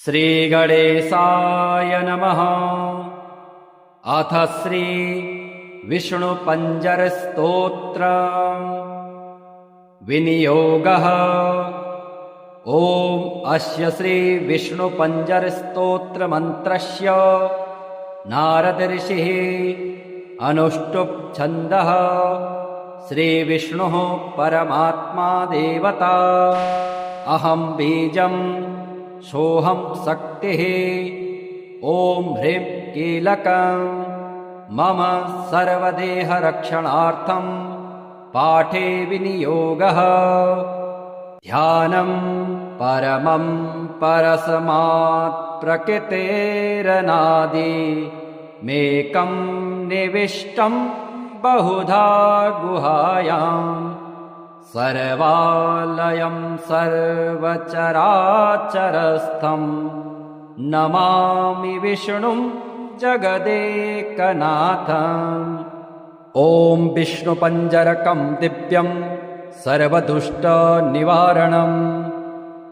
श्रीगणेशाय नमः। अथ श्री विष्णुपञ्जरस्तोत्र विनियोगः। ॐ अस्य श्री विष्णुपञ्जरस्तोत्रमन्त्रस्य नारद ऋषिः अनुष्टुप् छन्दः। श्रीविष्णुः परमात्मा देवता। अहं बीजं सोऽहं शक्तिः। ॐ ह्रीं कीलकं मम सर्वदेहरक्षणार्थं पाठे विनियोगः। ध्यानं परमं परस्मात् प्रकृतेरनादि मेकं निविष्टं बहुधा गुहायाम् सर्वालयं सर्वचराचरस्थं नमामि विष्णुं जगदेकनाथम्। ॐ विष्णुपञ्जरकं दिव्यं सर्वदुष्टनिवारणम्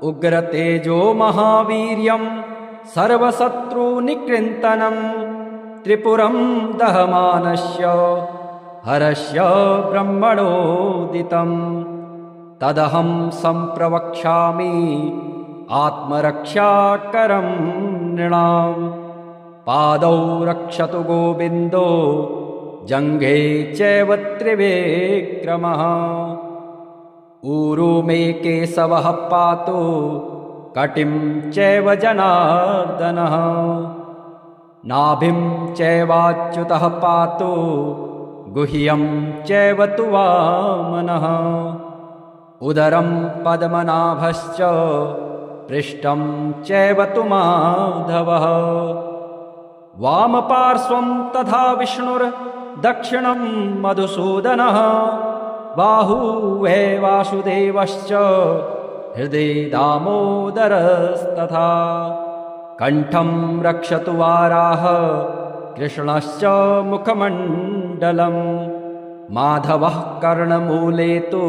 उग्रतेजो महावीर्यं सर्वशत्रुनिकृन्तनं त्रिपुरं दहमानस्य हरस्य ब्रह्मणोदितं तदहं सम्प्रवक्ष्यामि आत्मरक्षाकरं नृणाम्। पादौ रक्षतु गोविन्दो जङ्घे चैव त्रिविक्रमः। ऊरू मे केशवः पातु कटिं चैव जनार्दनः। नाभिं चैवाच्युतः पातु गुह्यं चैव तु वामनः। उदरं पद्मनाभश्च पृष्ठं चैव तु माधवः। वामपार्श्वं तथा विष्णुर्दक्षिणं मधुसूदनः। बाहुवे वासुदेवश्च हृदि दामोदरस्तथा। कण्ठं रक्षतु वाराह कृष्णश्च मुखमण्डलम्। माधवः कर्णमूले तु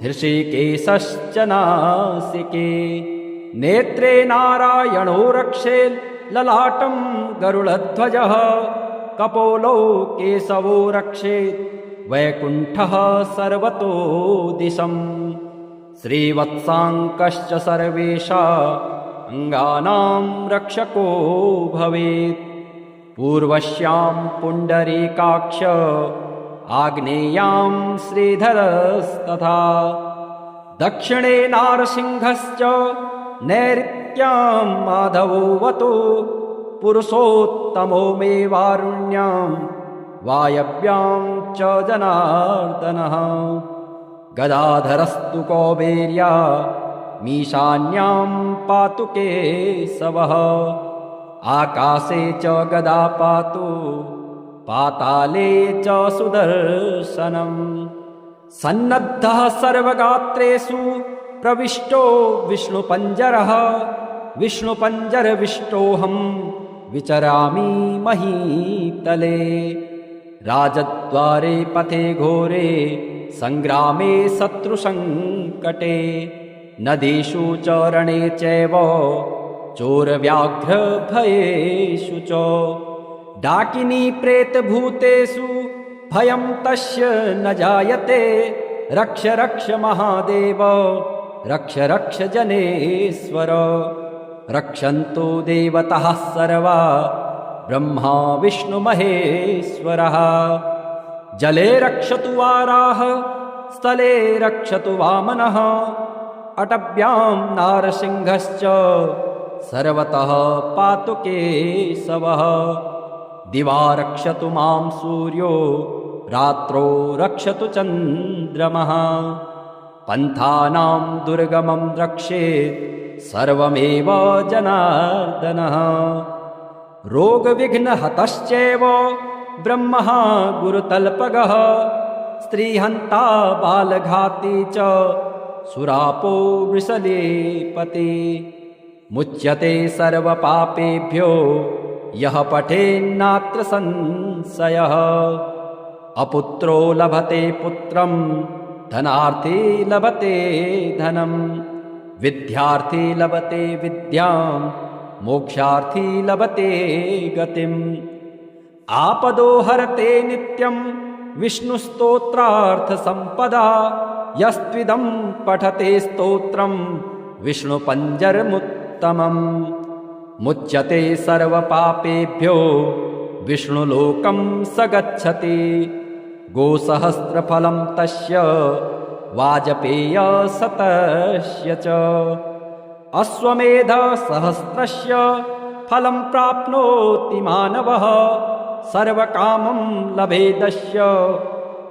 हृषीकेशश्च नासिके। नेत्रे नारायणो रक्षेत् ललाटं गरुडध्वजः। कपोलौ केशवो रक्षेत् वैकुण्ठः सर्वतो दिशम्। श्रीवत्साङ्कश्च सर्वेषां अङ्गानां रक्षको भवेत्। पूर्वस्यां पुण्डरीकाक्ष आग्नेयां श्रीधरस्तथा। दक्षिणे नारसिंहश्च नैऋत्यां माधवोऽवतु। पुरुषोत्तमो मे वारुण्यां वायव्यां च जनार्दनः। गदाधरस्तु कौबेर्या मीशान्यां पातु केशवः। आकाशे च गदा पातु पाताले च सुदर्शनम्। सन्नद्धः सर्वगात्रेषु प्रविष्टो विष्णुपञ्जरः। विष्णुपञ्जरविष्टोऽहं विचरामि महीतले। राजद्वारे पथे घोरे सङ्ग्रामे शत्रुसङ्कटे। नदीषु च रणे चैव चोरव्याघ्रभयेषु च। डाकिनी प्रेतभूतेषु भयं तस्य न जायते। रक्ष रक्ष महादेव रक्ष रक्ष जनेश्वर। रक्षन्तु देवताः सर्वा ब्रह्मा विष्णु महेश्वरः। जले रक्षतु वाराह स्थले रक्षतु वामनः। अटव्यां नारसिंहश्च सर्वतः पातु केशवः। दिवा रक्षतु मां सूर्यो रात्रौ रक्षतु चन्द्रमः। पन्थानां दुर्गमं रक्षेत् सर्वमेव जनार्दनः। रोगविघ्नहतश्चैव ब्रह्मः गुरुतल्पगः। स्त्रीहन्ता बालघाती च सुरापो वृषलेपति। मुच्यते सर्वपापेभ्यो यः पठेन्नात्र संशयः। अपुत्रो लभते पुत्रं धनार्थी लभते धनम्। विद्यार्थी लभते विद्यां मोक्षार्थी लभते गतिम् आपदो हरते नित्यं विष्णुस्तोत्रार्थसम्पदा यस्त्विदं पठते स्तोत्रं विष्णुपञ्जरमुत्तमम् मुच्यते सर्वपापेभ्यो विष्णुलोकं स गच्छति गोसहस्रफलं तस्य वाजपेयशतस्य च अश्वमेधसहस्रस्य फलं प्राप्नोति मानवः सर्वकामं लभेदस्य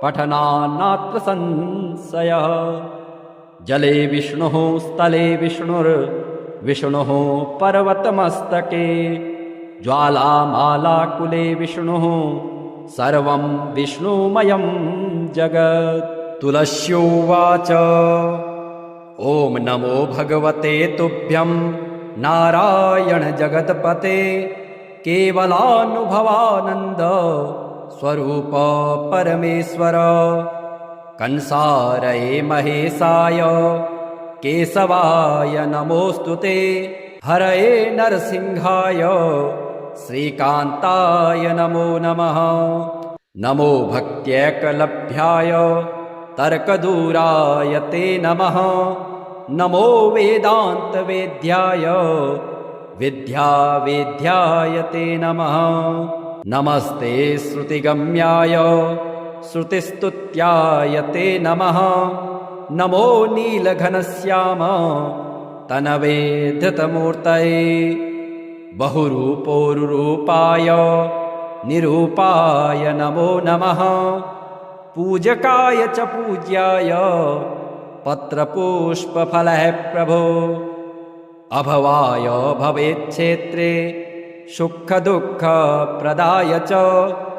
पठनान्नात्र संशयः जले विष्णुः स्थले विष्णुर्विष्णुः पर्वतमस्तके ज्वालामालाकुले विष्णुः सर्वं विष्णुमयं जगत् तुलस्योवाच ॐ नमो भगवते तुभ्यं नारायण जगत्पते केवलानुभवानन्द स्वरूप परमेश्वर कंसारये महेशाय केशवाय नमोऽस्तुते हरये नरसिंहाय श्रीकान्ताय नमो नमः नमो भक्त्यैकलभ्याय तर्कदूराय ते नमः नमो वेदान्तवेद्याय विद्यावेद्याय ते नमः नमस्ते श्रुतिगम्याय श्रुतिस्तुत्याय ते नमः नमो नीलघनश्याम तनवे धृतमूर्तये बहुरूपोरुरूपाय निरूपाय नमो नमः पूजकाय च पूज्याय पत्रपुष्पफलः प्रभो अभवाय भवेच्छेत्रे सुखदुःखप्रदाय च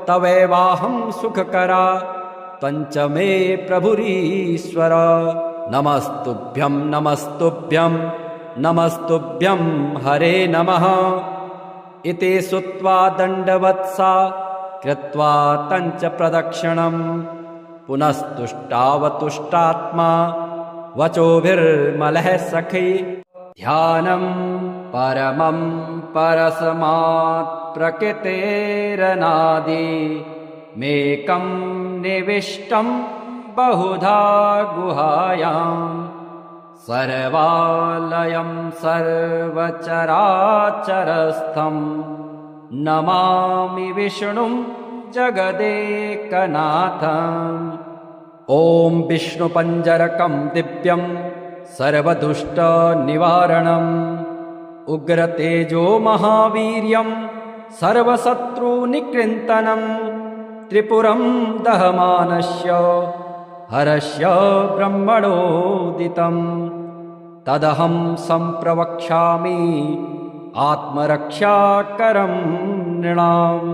तवैवाहं सुखकरा त्वञ्च मे प्रभुरीश्वर नमस्तुभ्यं नमस्तुभ्यं नमस्तुभ्यं हरे नमः इति श्रुत्वा दण्डवत्सा कृत्वा तञ्च प्रदक्षिणं पुनस्तुष्टावतुष्टात्मा वचोभिर्मलः सखी ध्यानं परमं परस्मात् प्रकृतेरनादि मेकं निविष्टं बहुधा गुहायां सर्वालयं सर्वचराचरस्थं नमामि विष्णुं जगदेकनाथम् ॐ विष्णुपञ्जरकं दिव्यं सर्वदुष्टनिवारणम् उग्रतेजो महावीर्यं सर्वशत्रुनिकृन्तनं त्रिपुरं दहमानस्य हरस्य ब्रह्मणोदितं तदहं सम्प्रवक्ष्यामि आत्मरक्षाकरं नृणाम्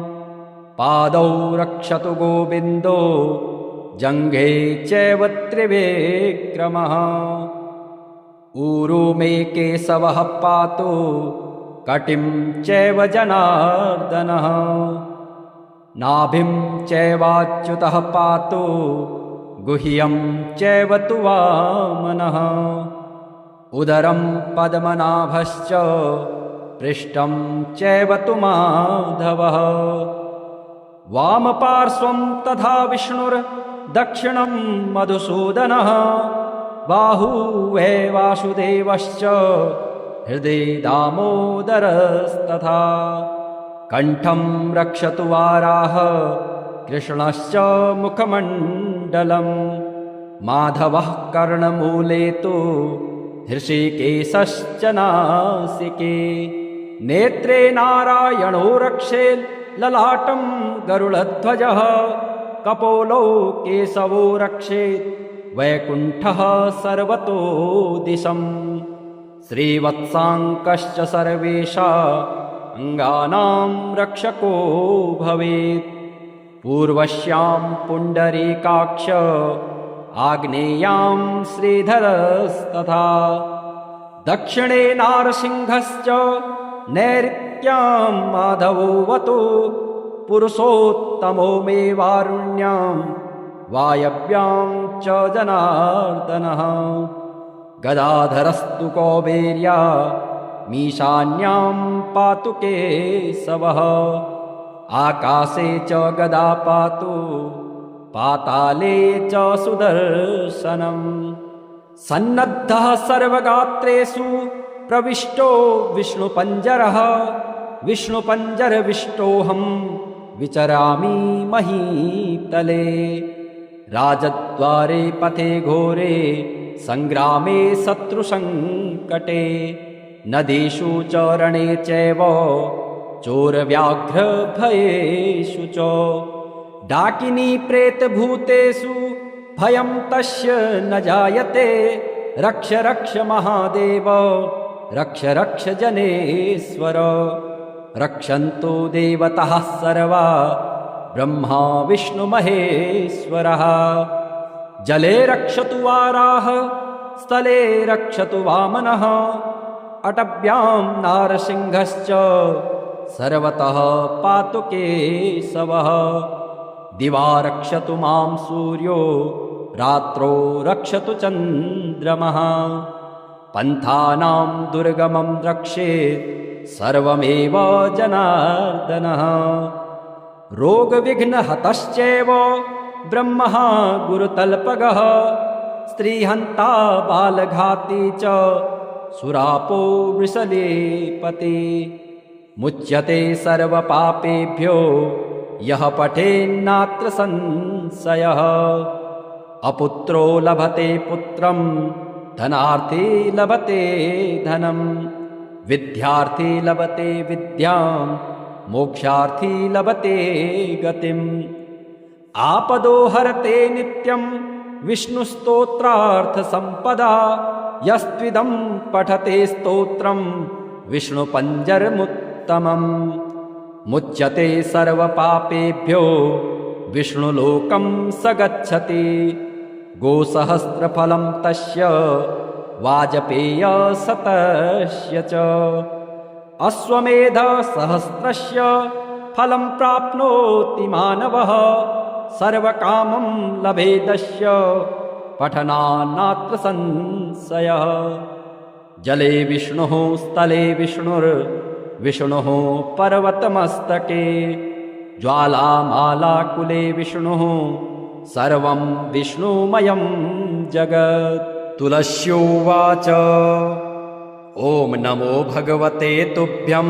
पादौ रक्षतु गोविन्दो जङ्घे चैव त्रिविक्रमः ऊरू मे केशवः पातु कटिं चैव जनार्दनः नाभिं चैवाच्युतः पातु गुह्यं चैव तु वामनः उदरं पद्मनाभश्च पृष्ठं चैव तु माधवः वामपार्श्वं तथा विष्णुर्दक्षिणं मधुसूदनः बाहुवे वासुदेवश्च हृदि दामोदरस्तथा कण्ठं रक्षतु वाराह कृष्णश्च मुखमण्डलं माधवः कर्णमूले तु हृषिकेशश्च नासिके नेत्रे नारायणो रक्षेत् ललाटं गरुडध्वजः कपोलौ केशवो रक्षेत् वैकुण्ठः सर्वतो दिशं श्रीवत्साङ्कश्च सर्वेषां अङ्गानां रक्षको भवेत् पूर्वस्यां पुण्डरीकाक्ष आग्नेयां श्रीधरस्तथा दक्षिणे नारसिंहश्च नैऋत्यां माधवोऽवतु पुरुषोत्तमो मे वारुण्यां वायव्यां च जनार्दनः गदाधरस्तु कौबेर्या मीशान्यां पातु केशवः आकाशे च गदा पातु पाताले च सुदर्शनम् सन्नद्धः सर्वगात्रेषु प्रविष्टो विष्णुपञ्जरः विष्णुपञ्जरविष्टोऽहं विचरामि महीतले राजद्वारे पथे घोरे संग्रामे शत्रुसङ्कटे नदीषु च रणे चैव चोरव्याघ्रभयेषु च डाकिनी प्रेतभूतेषु भयं तस्य न जायते रक्ष रक्ष महादेव रक्ष रक्ष जनेश्वर रक्षन्तु देवताः सर्वा ब्रह्मा विष्णु महेश्वरः जले रक्षतु वाराह स्थले रक्षतु वामनः अटव्यां नारसिंहश्च सर्वतः पातु केशवः दिवा रक्षतु मां सूर्यो रात्रो रक्षतु चन्द्रमः पन्थानां दुर्गमं रक्षेत् सर्वमेव जनार्दनः रोगविघ्नहतश्चैव ब्रह्मः गुरुतल्पगः स्त्रीहन्ता बालघाती च सुरापो वृषलेपति मुच्यते सर्वपापेभ्यो यः पठेन्नात्र संशयः अपुत्रो लभते पुत्रं धनार्थी लभते धनं विद्यार्थी लभते विद्यां मोक्षार्थी लभते गतिम् आपदो हरते नित्यं विष्णुस्तोत्रार्थसम्पदा यस्त्विदं पठते स्तोत्रं विष्णुपञ्जरमुत्तमम् मुच्यते सर्वपापेभ्यो विष्णुलोकं स गच्छति गोसहस्रफलं तस्य वाजपेयशतस्य च अश्वमेधसहस्रस्य फलं प्राप्नोति मानवः सर्वकामं लभेदस्य पठनान्नात्र संशयः जले विष्णुः स्थले विष्णुर्विष्णुः पर्वतमस्तके ज्वालामालाकुले विष्णुः सर्वं विष्णुमयं जगत् तुलस्योवाच ॐ नमो भगवते तुभ्यं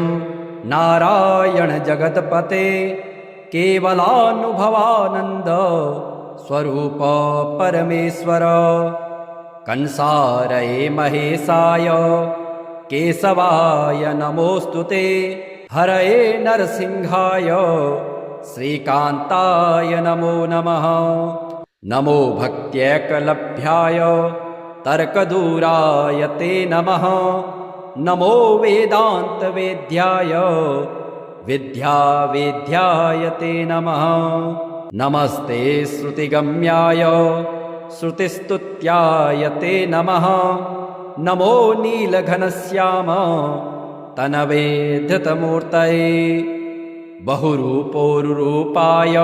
नारायण जगत्पते केवलानुभवानन्द स्वरूप परमेश्वर कंसारये महेशाय केशवाय नमोऽस्तुते हरये नरसिंहाय श्रीकान्ताय नमो नमः नमो भक्त्यैकलभ्याय तर्कदूराय ते नमः नमो वेदान्तवेद्याय विद्यावेद्याय ते नमः नमस्ते श्रुतिगम्याय श्रुतिस्तुत्याय ते नमः नमो नीलघनश्याम तनवे धृतमूर्तये बहुरूपोरुरूपाय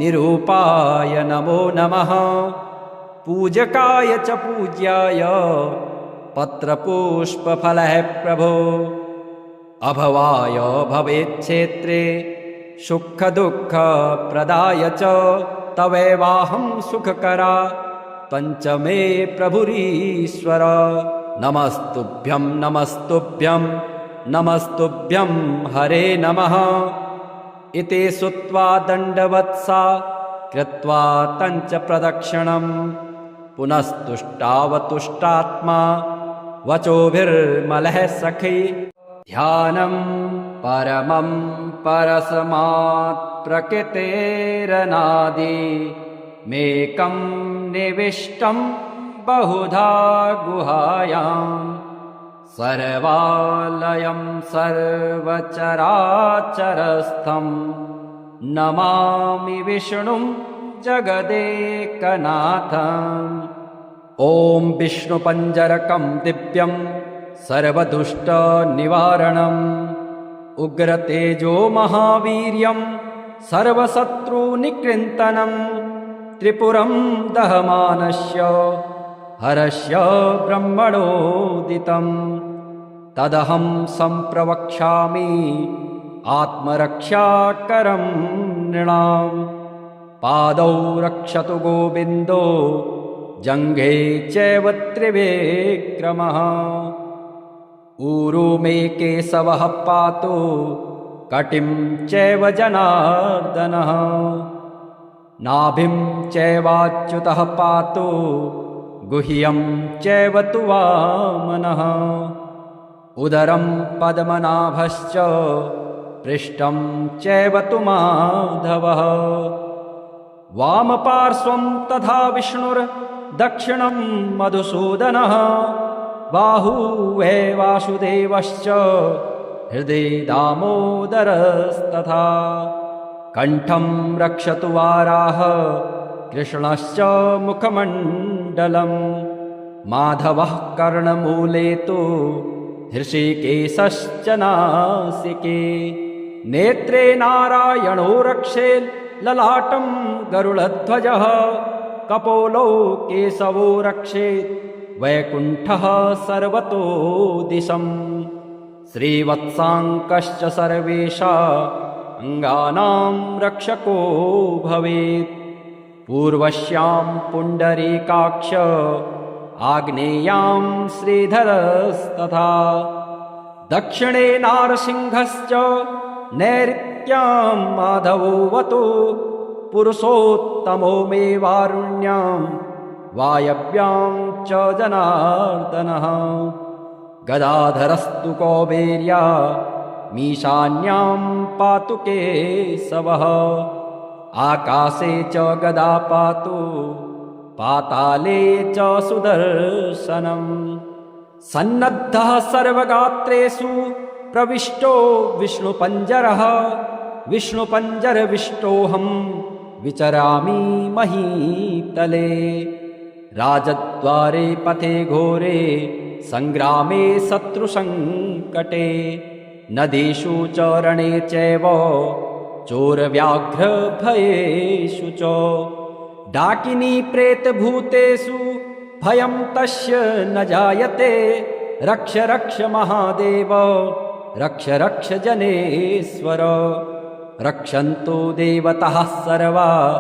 निरूपाय नमो नमः पूजकाय च पूज्याय पत्रपुष्पफलः प्रभो अभवाय भवेच्छेत्रे सुखदुःखप्रदाय च तवैवाहं सुखकरा पञ्चमे प्रभुरीश्वर नमस्तुभ्यं नमस्तुभ्यं नमस्तुभ्यं हरे नमः इति श्रुत्वा दण्डवत्सा कृत्वा तञ्च प्रदक्षिणं पुनस्तुष्टावतुष्टात्मा वचोभिर्मलः सखी ध्यानं परमं परस्मात् प्रकृतेरनादि मेकं निविष्टं बहुधा गुहायां सर्वालयं सर्वचराचरस्थं नमामि विष्णुं जगदेकनाथम् ॐ विष्णुपञ्जरकं दिव्यं सर्वदुष्टनिवारणम् उग्रतेजो महावीर्यं सर्वशत्रुनिकृन्तनं त्रिपुरं दहमानस्य हरस्य ब्रह्मणोदितं तदहं सम्प्रवक्ष्यामि आत्मरक्षाकरं नृणाम्। पादौ रक्षतु गोविन्दो जङ्घे चैव त्रिविक्रमः। ऊरू मे केशवः पातु कटिं चैव जनार्दनः। नाभिं चैवाच्युतः पातु गुह्यं चैव तु वामनः। उदरं पद्मनाभश्च पृष्ठं चैव तु माधवः। वामपार्श्वं तथा विष्णुर्दक्षिणं मधुसूदनः। बाहुवे वासुदेवश्च हृदि दामोदरस्तथा। कण्ठं रक्षतु वाराह कृष्णश्च मुखमण्डलम्। माधवः कर्णमूले तु हृषीकेशश्च नासिके। नेत्रे नारायणो रक्षे ललाटं गरुडध्वजः। कपोलौ केशवो रक्षेत् वैकुण्ठः सर्वतो दिशम्। श्रीवत्साङ्कश्च सर्वेषा अङ्गानां रक्षको भवेत्। पूर्वस्यां पुण्डरीकाक्ष आग्नेयां श्रीधरस्तथा। दक्षिणे नारसिंहश्च नैऋत्यां माधवोऽवतु। पुरुषोत्तमो मे वारुण्यां वायव्यां च जनार्दनः। गदाधरस्तु कौबेर्या मीशान्यां पातु केशवः। आकाशे च गदा पातु पाताले च सुदर्शनम्। सन्नद्धः सर्वगात्रेषु प्रविष्टो विष्णुपञ्जरः। विष्णुपञ्जरविष्टोऽहं विचरामि महीतले। राजद्वारे पथे घोरे सङ्ग्रामे शत्रुसङ्कटे। नदीषु च रणे चैव चोरव्याघ्रभयेषु च। डाकिनी प्रेतभूतेषु भयं तस्य न जायते। रक्ष रक्ष महादेव रक्ष रक्ष जनेश्वर। रक्षन्तु देवताः सर्वा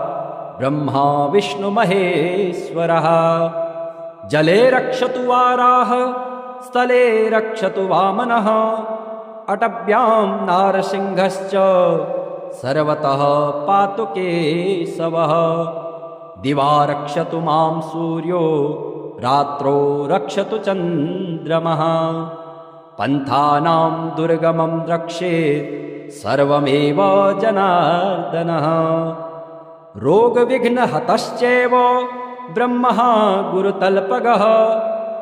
ब्रह्मा विष्णुमहेश्वरः। जले रक्षतु वाराह स्थले रक्षतु वामनः। अटव्यां नारसिंहश्च सर्वतः पातु केशवः। दिवा रक्षतु मां सूर्यो रात्रौ रक्षतु चन्द्रमः। पन्थानां दुर्गमं रक्षेत् सर्वमेव जनार्दनः। रोगविघ्नहतश्चैव ब्रह्मः गुरुतल्पगः।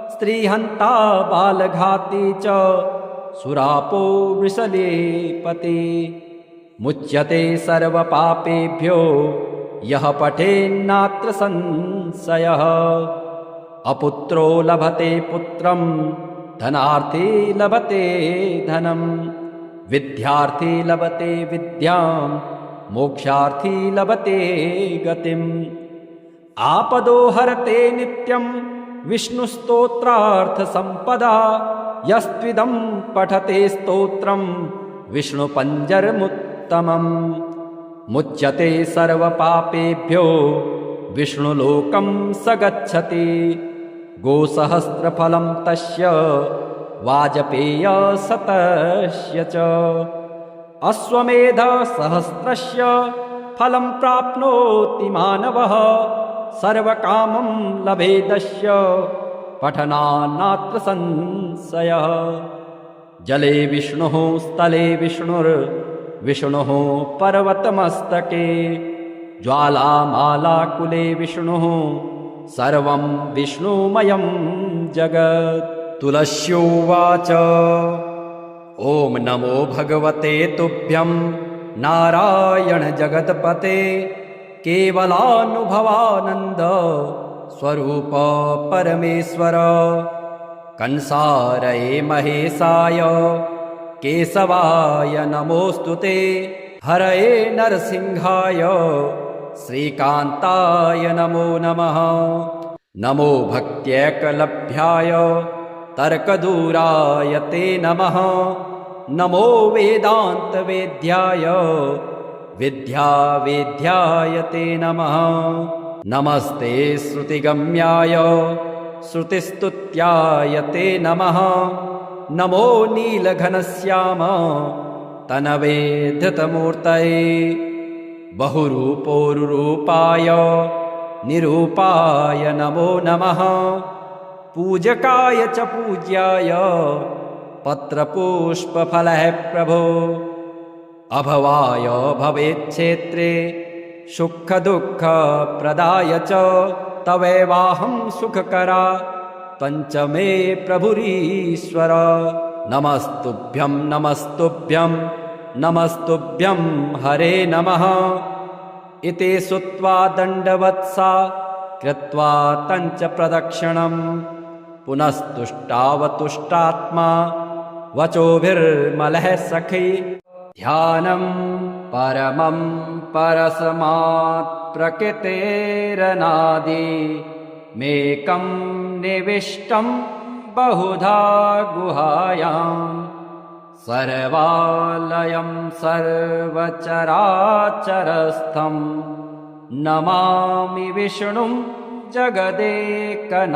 स्त्रीहन्ता बालघाती च सुरापो वृषलेपति। मुच्यते सर्वपापेभ्यो यः पठेन्नात्र संशयः। अपुत्रो लभते पुत्रं धनार्थी लभते धनं। विद्यार्थी लभते विद्यां मोक्षार्थी लभते गतिम्। आपदो हरते नित्यं विष्णुस्तोत्रार्थसम्पदा। यस्त्विदं पठते स्तोत्रं विष्णुपञ्जरमुत्तमम्। मुच्यते सर्वपापेभ्यो विष्णुलोकं स गच्छति। गोसहस्रफलं तस्य वाजपेयशतस्य च। अश्वमेधसहस्रस्य फलं प्राप्नोति मानवः। सर्वकामं लभेदस्य पठनान्नात्र संशयः। जले विष्णुः स्थले विष्णुर्विष्णुः पर्वतमस्तके। ज्वालामालाकुले विष्णुः सर्वं विष्णुमयं जगत्। तुलस्योवाच ॐ नमो भगवते तुभ्यं नारायण जगत्पते। केवलानुभवानन्द स्वरूप परमेश्वर। कंसारये महेशाय केशवाय नमोऽस्तुते। हरये नरसिंहाय श्रीकान्ताय नमो नमः। नमो भक्त्यैकलभ्याय तर्कदूराय ते नमः। नमो वेदान्तवेद्याय विद्यावेद्याय ते नमः। नमस्ते श्रुतिगम्याय श्रुतिस्तुत्याय ते नमः। नमो नीलघनश्याम तनवे धृतमूर्तये बहुरूपोरुरूपाय निरूपाय नमो नमः। पूजकाय च पूज्याय पत्रपुष्पफलः प्रभो। अभवाय भवेच्छेत्रे सुखदुःखप्रदाय च तवैवाहं सुखकरा पञ्चमे प्रभुरीश्वर। नमस्तुभ्यं नमस्तुभ्यं नमस्तुभ्यं हरे नमः। इति श्रुत्वा दण्डवत्सा कृत्वा तञ्च प्रदक्षिणं पुनस्तुष्टावतुष्टात्मा वचोभिर्मलः सखी। ध्यानं परमं परस्मात् प्रकृतेरनादि मेकं निविष्टं बहुधा गुहायां। सर्वालयं सर्वचराचरस्थं नमामि विष्णुं जगदेकनाथम्।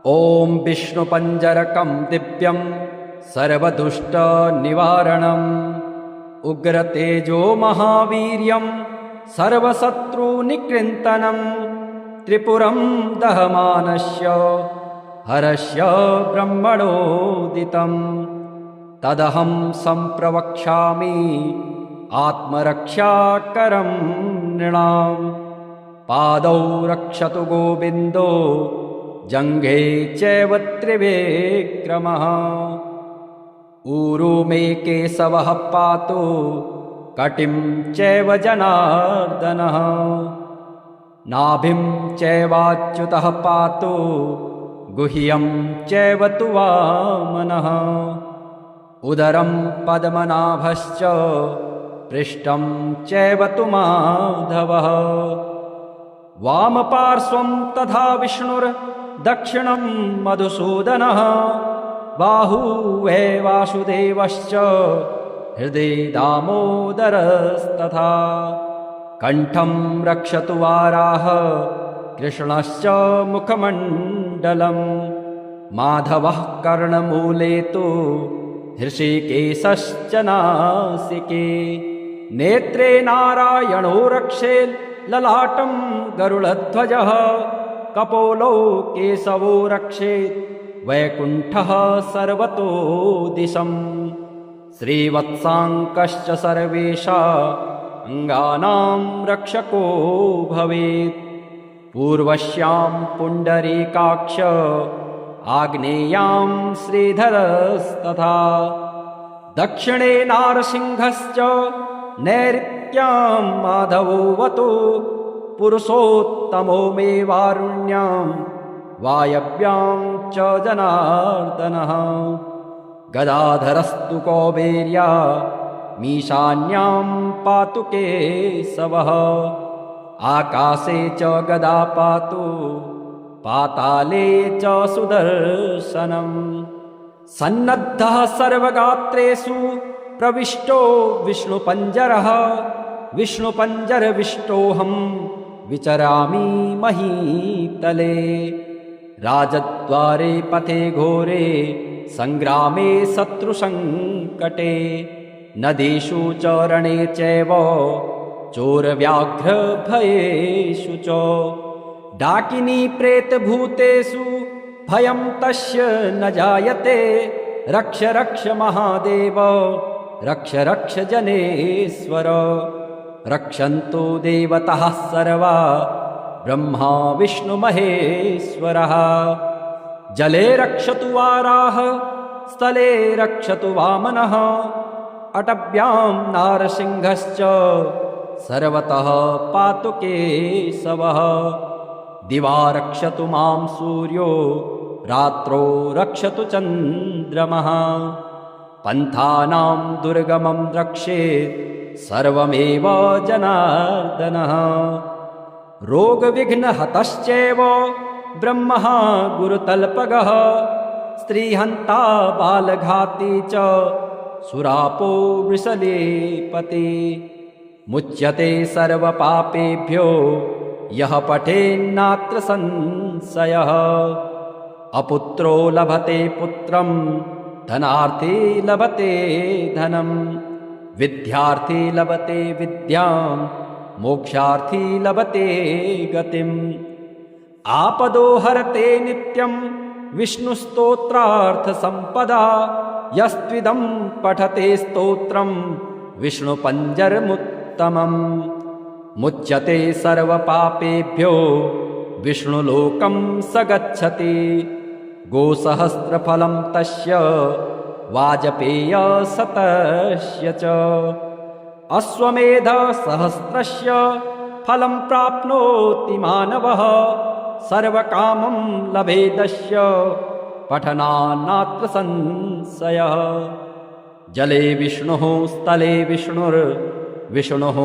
ॐ विष्णुपञ्जरकं दिव्यं सर्वदुष्टनिवारणम् उग्रतेजो महावीर्यं सर्वशत्रुनिकृन्तनं त्रिपुरं दहमानस्य हरस्य ब्रह्मणोदितं तदहं सम्प्रवक्ष्यामि आत्मरक्षाकरं नृणाम्। पादौ रक्षतु गोविन्दो जङ्घे चैव त्रिविक्रमः। ऊरू मे केशवः पातु कटिं चैव जनार्दनः। नाभिं चैवाच्युतः पातु गुह्यं चैव तु वामनः। उदरं पद्मनाभश्च पृष्ठं चैव तु माधवः। वामपार्श्वं तथा विष्णुर्दक्षिणं मधुसूदनः। बाहुवे वासुदेवश्च हृदि दामोदरस्तथा। कण्ठं रक्षतु वाराह कृष्णश्च मुखमण्डलं। माधवः कर्णमूले तु हृषिकेशश्च नासिके। नेत्रे नारायणो रक्षेत् ललाटं गरुडध्वजः। कपोलो केशवो रक्षेत् वैकुण्ठः सर्वतो दिशम्। श्रीवत्साङ्कश्च सर्वेषा अङ्गानां रक्षको भवेत्। पूर्वस्यां पुण्डरीकाक्ष आग्नेयां श्रीधरस्तथा। दक्षिणे नारसिंहश्च नैऋत्यां माधवोऽवतु। पुरुषोत्तमो मे वारुण्यां वायव्यां च जनार्दनः। गदाधरस्तु कौबेर्या मीशान्यां पातु केशवः। आकाशे च गदा पातु पाताले च सुदर्शनम्। सन्नद्धः सर्वगात्रेषु प्रविष्टो विष्णुपञ्जरः। विष्णुपञ्जरविष्टोऽहं विचरामि महीतले। राजद्वारे पथे घोरे सङ्ग्रामे शत्रुसङ्कटे। नदीषु च रणे चैव चोरव्याघ्रभयेषु च। डाकिनी प्रेतभूतेषु भयं तस्य न जायते। रक्ष रक्ष महादेव रक्ष रक्ष जनेश्वर। रक्षन्तु देवताः सर्वा ब्रह्मा विष्णु महेश्वरः। जले रक्षतु वाराह स्थले रक्षतु वामनः। अटव्यां नारसिंहश्च सर्वतः पातु केशवः। दिवा रक्षतु मां सूर्यो रात्रो रक्षतु चन्द्रमः। पन्थानां दुर्गमं रक्षेत् सर्वमेव जनार्दनः। रोगविघ्नहतश्चैव ब्रह्मः गुरुतल्पगः स्त्रीहन्ता बालघाती च सुरापो वृषलेपते मुच्यते सर्वपापेभ्यो यः पठेन्नात्र संशयः अपुत्रो लभते पुत्रं धनार्थी लभते धनं विद्यार्थी लभते विद्यां मोक्षार्थी लभते गतिम् आपदो हरते नित्यं विष्णुस्तोत्रार्थसम्पदा यस्त्विदं पठते स्तोत्रं विष्णुपञ्जरमुत्तमम् मुच्यते सर्वपापेभ्यो विष्णुलोकं स गच्छति गोसहस्रफलं तस्य वाजपेयशतस्य च अश्वमेधसहस्रस्य फलं प्राप्नोति मानवः सर्वकामं लभेदस्य पठनान्नात्र संशयः जले विष्णुः स्थले विष्णुर्विष्णुः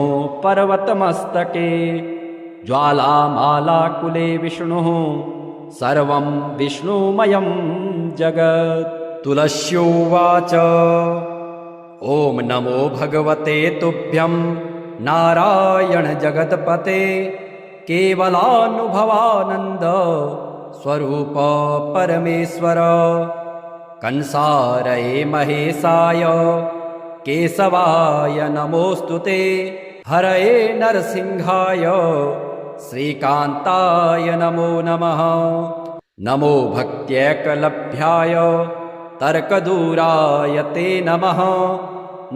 पर्वतमस्तके ज्वालामालाकुले विष्णुः सर्वं विष्णुमयं जगत् तुलस्योवाच ॐ नमो भगवते तुभ्यं नारायण जगत्पते केवलानुभवानन्द स्वरूप परमेश्वर कंसारये महेशाय केशवाय नमोऽस्तुते हरये नरसिंहाय श्रीकान्ताय नमो नमः नमो भक्त्यैकलभ्याय तर्कदूराय ते नमः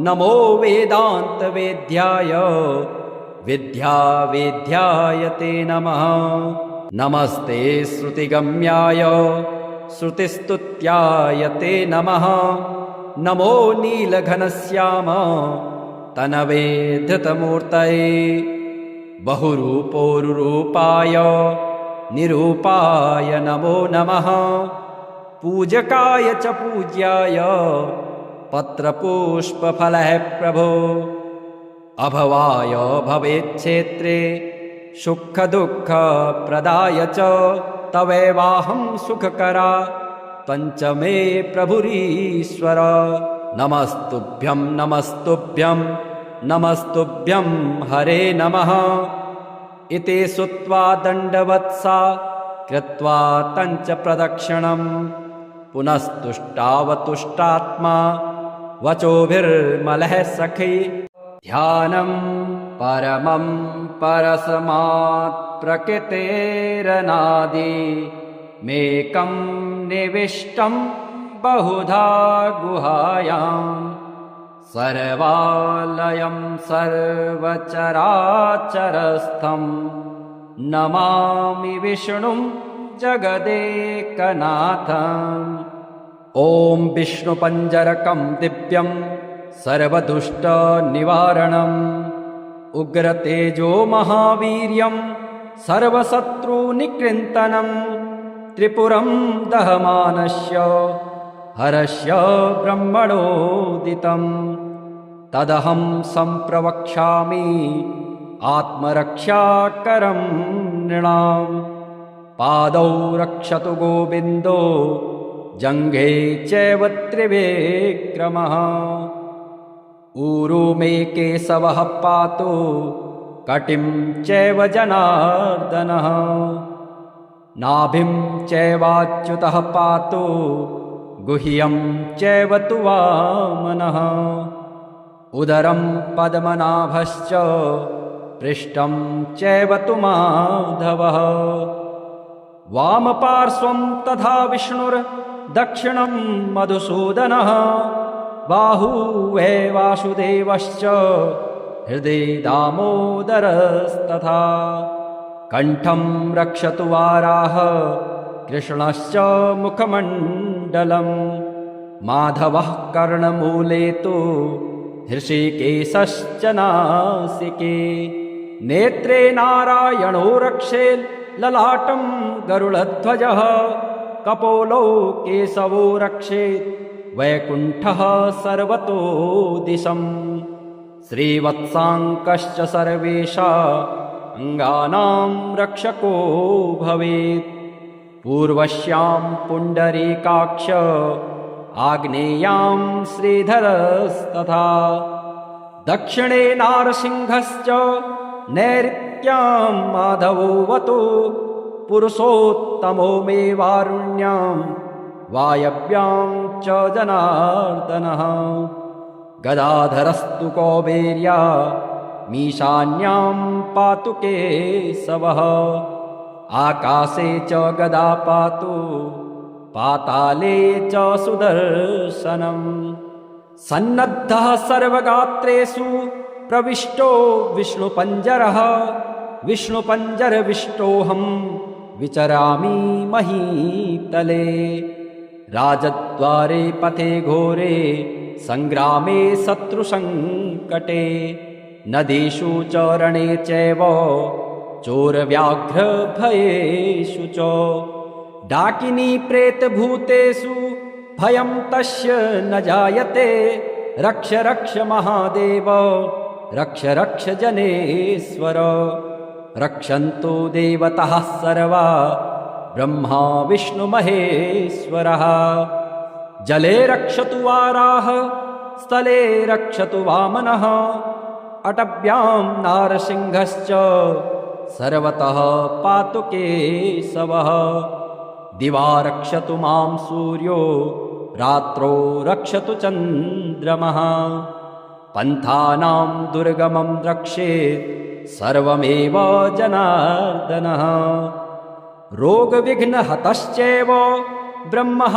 नमो वेदान्तवेद्याय विद्यावेद्याय ते नमः नमस्ते श्रुतिगम्याय श्रुतिस्तुत्याय ते नमः नमो नीलघनश्याम तनवे धृतमूर्तये बहुरूपोरुरूपाय निरूपाय नमो नमः पूजकाय च पूज्याय पत्रपुष्पफलः प्रभो अभवाय भवेच्छेत्रे सुखदुःखप्रदाय च तवैवाहं सुखकरा पञ्चमे प्रभुरीश्वर नमस्तुभ्यं नमस्तुभ्यं नमस्तुभ्यं हरे नमः इति श्रुत्वा दण्डवत्सा कृत्वा तञ्च प्रदक्षिणं पुनस्तुष्टावतुष्टात्मा वचोभिर्मलः सखी ध्यानं परमं परस्मात् प्रकृतेरनादि मेकं निविष्टं बहुधा गुहायाम् सर्वालयं सर्वचराचरस्थं नमामि विष्णुं जगदेकनाथम् ॐ विष्णुपञ्जरकं दिव्यं सर्वदुष्टनिवारणम् उग्रतेजो महावीर्यं सर्वशत्रुनिकृन्तनं त्रिपुरं दहमानस्य हरस्य ब्रह्मणोदितं तदहं सम्प्रवक्ष्यामि आत्मरक्षाकरं नृणाम् पादौ रक्षतु गोविन्दो जङ्घे चैव त्रिविक्रमः ऊरू मे केशवः पातु कटिं चैव जनार्दनः नाभिं चैवाच्युतः पातु गुह्यं चैव तु वामनः उदरं पद्मनाभश्च पृष्ठं चैव तु माधवः वामपार्श्वं तथा विष्णुर्दक्षिणं मधुसूदनः बाहुवे वासुदेवश्च हृदि दामोदरस्तथा कण्ठं रक्षतु वाराह कृष्णश्च मुखमण्डलं माधवः कर्णमूले तु हृषिकेशश्च नासिके नेत्रे नारायणो रक्षेत् ललाटं गरुडध्वजः कपोलौ केशवो रक्षेत् वैकुण्ठः सर्वतो दिशम् श्रीवत्साङ्कश्च सर्वेषां अङ्गानां रक्षको भवेत् पूर्वश्यां पुण्डरीकाक्ष आग्नेयां श्रीधरस्तथा दक्षिणे नारसिंहश्च नैऋत्यां माधवोऽवतु पुरुषोत्तमो मे वारुण्यां वायव्यां च जनार्दनः गदाधरस्तु कौबेर्या मीशान्यां पातु केशवः आकाशे च गदा पातु पाताले च सुदर्शनम् सन्नद्धः सर्वगात्रेषु प्रविष्टो विष्णुपञ्जरः विष्णुपञ्जरविष्टोऽहं विचरामि महीतले राजद्वारे पथे घोरे संग्रामे शत्रुसङ्कटे नदीषु च रणे चैव चोरव्याघ्रभयेषु च डाकिनी प्रेतभूतेषु भयं तस्य न जायते रक्ष रक्ष महादेव रक्ष रक्ष जनेश्वर रक्षन्तु देवताः सर्वा ब्रह्मा विष्णुमहेश्वरः जले रक्षतु वाराह स्थले रक्षतु वामनः अटव्यां नारसिंहश्च सर्वतः पातु केशवः दिवा रक्षतु मां सूर्यो रात्रो रक्षतु चन्द्रमः पन्थानां दुर्गमं रक्षेत् सर्वमेव जनार्दनः रोगविघ्नहतश्चैव ब्रह्मः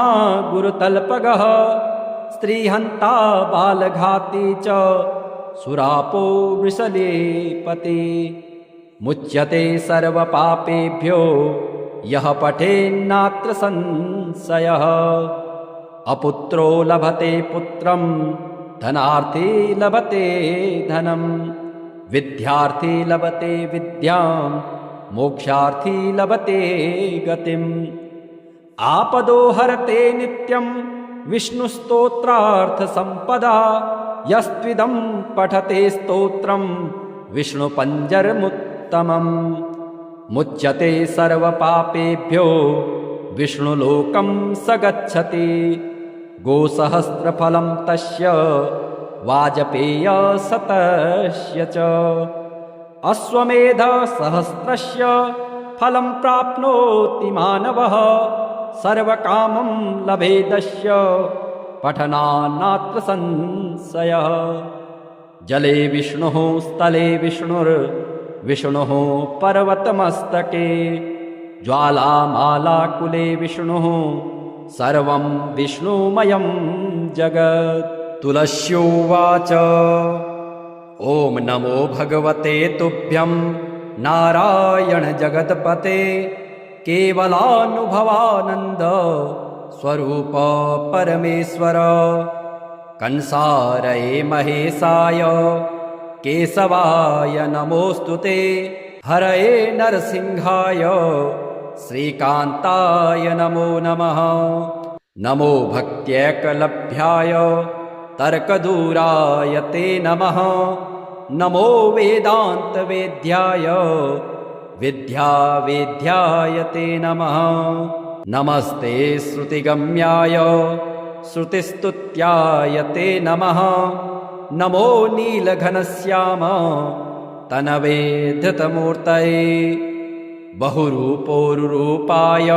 गुरुतल्पगः स्त्रीहन्ता बालघाती च सुरापो वृषलेपति मुच्यते सर्वपापेभ्यो यः पठेन्नात्र संशयः अपुत्रो लभते पुत्रं धनार्थी लभते धनं विद्यार्थी लभते विद्यां मोक्षार्थी लभते गतिम् आपदो हरते नित्यं विष्णुस्तोत्रार्थसम्पदा यस्त्विदं पठते स्तोत्रं विष्णुपञ्जरमुत्तमम् मुच्यते सर्वपापेभ्यो विष्णुलोकं स गच्छति गोसहस्रफलं तस्य वाजपेयशतस्य च अश्वमेधसहस्रस्य फलं प्राप्नोति मानवः सर्वकामं लभेदस्य पठनान्नात्र संशयः जले विष्णुः स्थले विष्णुर्विष्णुः पर्वतमस्तके ज्वालामालाकुले विष्णुः सर्वं विष्णुमयं जगत् तुलस्योवाच ॐ नमो भगवते तुभ्यं नारायण जगत्पते केवलानुभवानन्द स्वरूप परमेश्वर कंसारये महेशाय केशवाय नमोऽस्तुते हरये नरसिंहाय श्रीकान्ताय नमो नमः नमो भक्त्यैकलभ्याय तर्कदूराय ते नमः नमो वेदान्तवेद्याय विद्यावेद्याय ते नमः नमस्ते श्रुतिगम्याय श्रुतिस्तुत्याय ते नमः नमो नीलघनश्याम तनवे धृतमूर्तये बहुरूपोरुरूपाय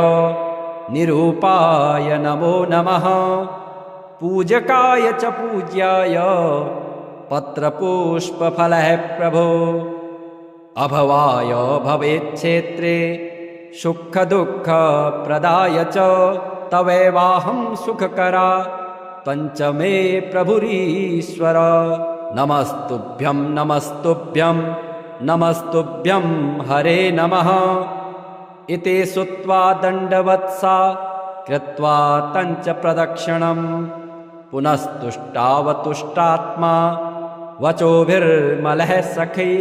निरूपाय नमो नमः पूजकाय च पूज्याय पत्रपुष्पफलः प्रभो अभवाय भवेच्छेत्रे सुखदुःखप्रदाय च तवैवाहं सुखकरा पञ्चमे प्रभुरीश्वर नमस्तुभ्यं नमस्तुभ्यं नमस्तुभ्यं हरे नमः इति श्रुत्वा दण्डवत्सा कृत्वा तञ्च प्रदक्षिणं पुनस्तुष्टावतुष्टात्मा वचोभिर्मलः सखी